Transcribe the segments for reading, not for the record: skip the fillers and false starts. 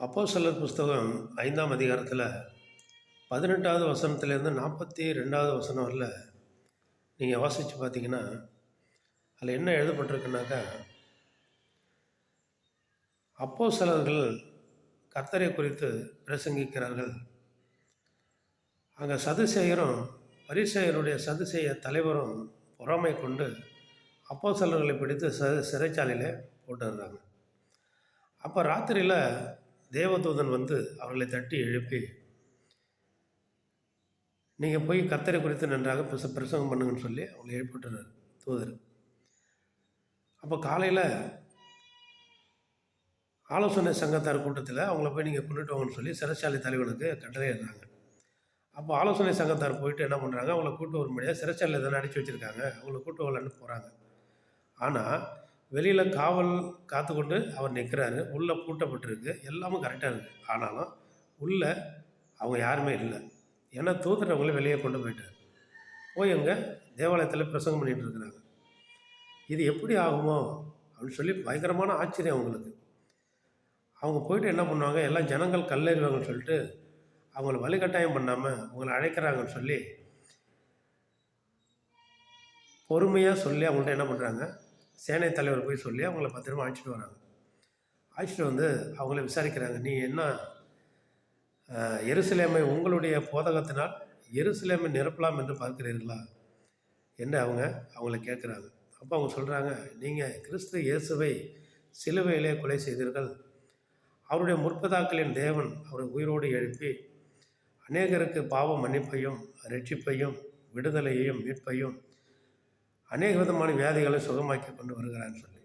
அப்போஸ்தலர் புஸ்தகம் 5ஆம் அதிகாரத்தில் 18வது வசனத்துலேருந்து 42வது வசனம் வரல நீங்கள் வாசித்து பார்த்தீங்கன்னா அதில் என்ன எழுதப்பட்டிருக்குனாக்கா, அப்போஸ்தலர்கள் கர்த்தரை குறித்து பிரசங்கிக்கிறார்கள். அங்கே சதுசேயரும் பரிசேயருடைய சதுசேய தலைவரும் பொறாமை கொண்டு அப்போஸ்தலர்களை பிடித்து சிறைச்சாலையில் போட்டுடுறாங்க. அப்போ ராத்திரியில் தேவதூதன் வந்து அவர்களை தட்டி எழுப்பி, நீங்கள் போய் கர்த்தரை குறித்து நன்றாக பிரசங்கம் பண்ணுங்கன்னு சொல்லி அவங்களை எழுப்பிட்டுறாரு தூதர். அப்போ காலையில் ஆலோசனை சங்கத்தார் கூட்டத்தில் அவங்கள போய் நீங்கள் கொண்டுட்டு வாங்கன்னு சொல்லி சிறைச்சாலை தலைவனுக்கு கட்டளையிடுறாங்க. அப்போ ஆலோசனை சங்கத்தார் போயிட்டு என்ன பண்ணுறாங்க, அவங்கள கூட்டு வரும்படியாக சிறைச்சாலையில் தானே அடித்து வச்சுருக்காங்க, அவங்கள கூட்டு வரலான்னு போகிறாங்க. ஆனால் வெளியில் காவல் காத்துக்கொண்டு அவர் நிற்கிறாரு. உள்ளே பூட்டப்பட்டிருக்கு, எல்லாமும் கரெக்டாக இருக்குது. ஆனாலும் உள்ளே அவங்க யாருமே இல்லை. ஏன்னா தூதர் அவங்கள வெளியே கொண்டு போயிட்டார். போய் அங்கே தேவாலயத்தில் பிரசங்கம் பண்ணிகிட்டு இருக்கிறாங்க. இது எப்படி ஆகுமோ அப்படின்னு சொல்லி பயங்கரமான ஆச்சரியம் அவங்களுக்கு. அவங்க போயிட்டு என்ன பண்ணுவாங்க, எல்லாம் ஜனங்கள் கல்லெறிவாங்கன்னு சொல்லிட்டு அவங்கள வலுக்கட்டாயம் பண்ணாமல் அவங்கள அழைக்கிறாங்கன்னு சொல்லி பொறுமையாக சொல்லி அவங்கள்ட்ட என்ன பண்ணுறாங்க, சேனை தலைவர் போய் சொல்லி அவங்கள பத்திரமா அழைச்சிட்டு வராங்க. அழைச்சிட்டு வந்து அவங்கள விசாரிக்கிறாங்க, நீ என்ன எருசலேமை உங்களுடைய போதகத்தினால் எருசலேமை நிரப்பலாம் என்று பார்க்கிறீர்களா என்று அவங்கள கேட்குறாங்க. அப்போ அவங்க சொல்கிறாங்க, நீங்கள் கிறிஸ்து இயேசுவை சிலுவையிலே கொலை செய்தீர்கள். அவருடைய முற்பிதாக்களின் தேவன் அவரை உயிரோடு எழுப்பி அநேகருக்கு பாவ மன்னிப்பையும் ரட்சிப்பையும் விடுதலையையும் மீட்பையும் அநேக விதமான வியாதிகளை சுகமாக்கி கொண்டு வருகிறான்னு சொல்லி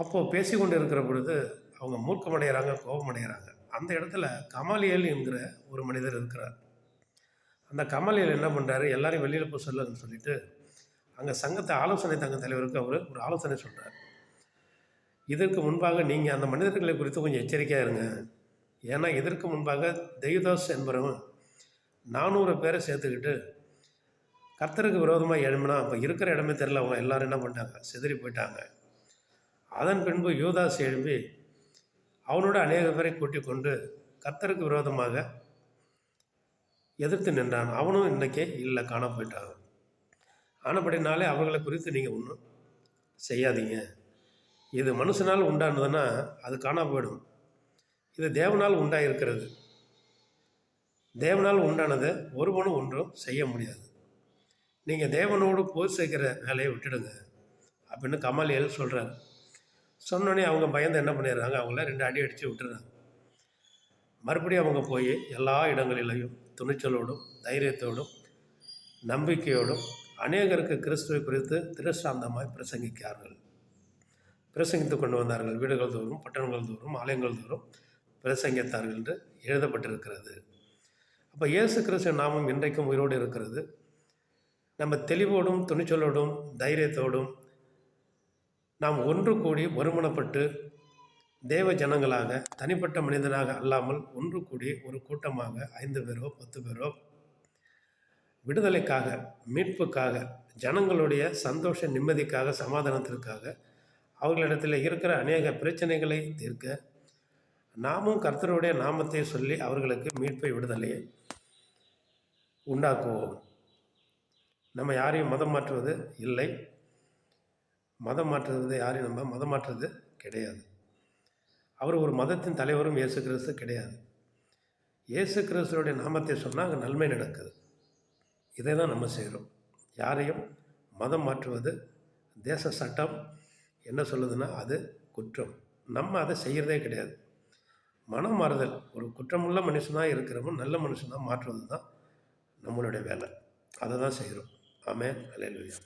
அப்போது பேசி கொண்டு இருக்கிற பொழுது அவங்க மூர்க்கமடைகிறாங்க, கோபமடைகிறாங்க. அந்த இடத்துல கமாலியல் என்கிற ஒரு மனிதர் இருக்கிறார். அந்த கமாலியல் என்ன பண்ணுறாரு, எல்லாரையும் வெளியில் போய் சொல்லுன்னு சொல்லிட்டு அங்கே சங்கத்தை ஆலோசனை தங்க தலைவருக்கு அவர் ஒரு ஆலோசனை சொல்கிறார். இதற்கு முன்பாக நீங்கள் அந்த மனிதர்களை குறித்து கொஞ்சம் எச்சரிக்கையாக இருங்க. ஏன்னா இதற்கு முன்பாக தெய்வதாஸ் என்பவன் 400 பேரை சேர்த்துக்கிட்டு கர்த்தருக்கு விரோதமாக எழுமினா அப்போ இருக்கிற இடமே தெரில, அவங்க எல்லோரும் என்ன பண்ணிட்டாங்க, சிதறி போயிட்டாங்க. அதன் பின்பு யூதாஸ் எழும்பி அவனோட அநேக பேரை கூட்டிக் கொண்டு கர்த்தருக்கு விரோதமாக எதிர்த்து நின்றான். அவனும் இன்றைக்கே இல்லை, காண போயிட்டாங்க. ஆனபடினாலே அவர்களை குறித்து நீங்கள் ஒன்றும் செய்யாதீங்க. இது மனுஷனால் உண்டானதுன்னா அது காண போயிடும். இது தேவனால் உண்டாயிருக்கிறது. தேவனால் உண்டானதை ஒருவனும் ஒன்றும் செய்ய முடியாது. நீங்கள் தேவனோடு போய் சேர்க்கிற வேலையை விட்டுடுங்க அப்படின்னு கமாலியல் சொல்கிறார். சொன்னோடனே அவங்க பயந்து என்ன பண்ணிடுறாங்க, அவங்கள 2 அடி அடித்து விட்டுறாங்க. மறுபடியும் அவங்க போய் எல்லா இடங்களிலையும் துணிச்சலோடும் தைரியத்தோடும் நம்பிக்கையோடும் அநேகருக்கு கிறிஸ்துவை குறித்து திருஷ்டாந்தமாய் பிரசங்கித்து கொண்டு வந்தார்கள். வீடுகள் தோறும் பட்டணங்கள் தோறும் ஆலயங்கள் தோறும் பிரசங்கித்தார்கள் என்று எழுதப்பட்டிருக்கிறது. அப்போ இயேசு கிறிஸ்து நாமம் இன்றைக்கும் உயிரோடு இருக்கிறது. நம்ம தெளிவோடும் துணிச்சலோடும் தைரியத்தோடும் நாம் ஒன்று கூடி ஒருமனப்பட்டு தேவ ஜனங்களாக தனிப்பட்ட மனிதனாக அல்லாமல் ஒன்று கூடி ஒரு கூட்டமாக 5 பேரோ 10 பேரோ விடுதலைக்காக, மீட்புக்காக, ஜனங்களுடைய சந்தோஷ நிம்மதிக்காக, சமாதானத்திற்காக, அவர்களிடத்தில் இருக்கிற அநேக பிரச்சனைகளை தீர்க்க நாமும் கர்த்தருடைய நாமத்தை சொல்லி அவர்களுக்கு மீட்பை விடுதலையை உண்டாக்குவோம். நம்ம யாரையும் மதம் மாற்றுவது இல்லை, மதம் மாற்றுவது யாரையும் நம்ம மதம் மாற்றுறது கிடையாது. அவர் ஒரு மதத்தின் தலைவரும் இயேசு கிறிஸ்து கிடையாது. இயேசு கிறிஸ்துவோடைய நாமத்தை சொன்னால் அங்கே நன்மை நடக்குது. இதை தான் நம்ம செய்கிறோம். யாரையும் மதம் மாற்றுவது தேச சட்டம் என்ன சொல்லுதுன்னா அது குற்றம். நம்ம அதை செய்கிறதே கிடையாது. மனம் மாறுதல், ஒரு குற்றமுள்ள மனுஷனாக இருக்கிறவன் நல்ல மனுஷனாக மாற்றுவது தான் நம்மளுடைய வேலை. அதை தான் செய்கிறோம். ஆமென், அல்லேலூயா.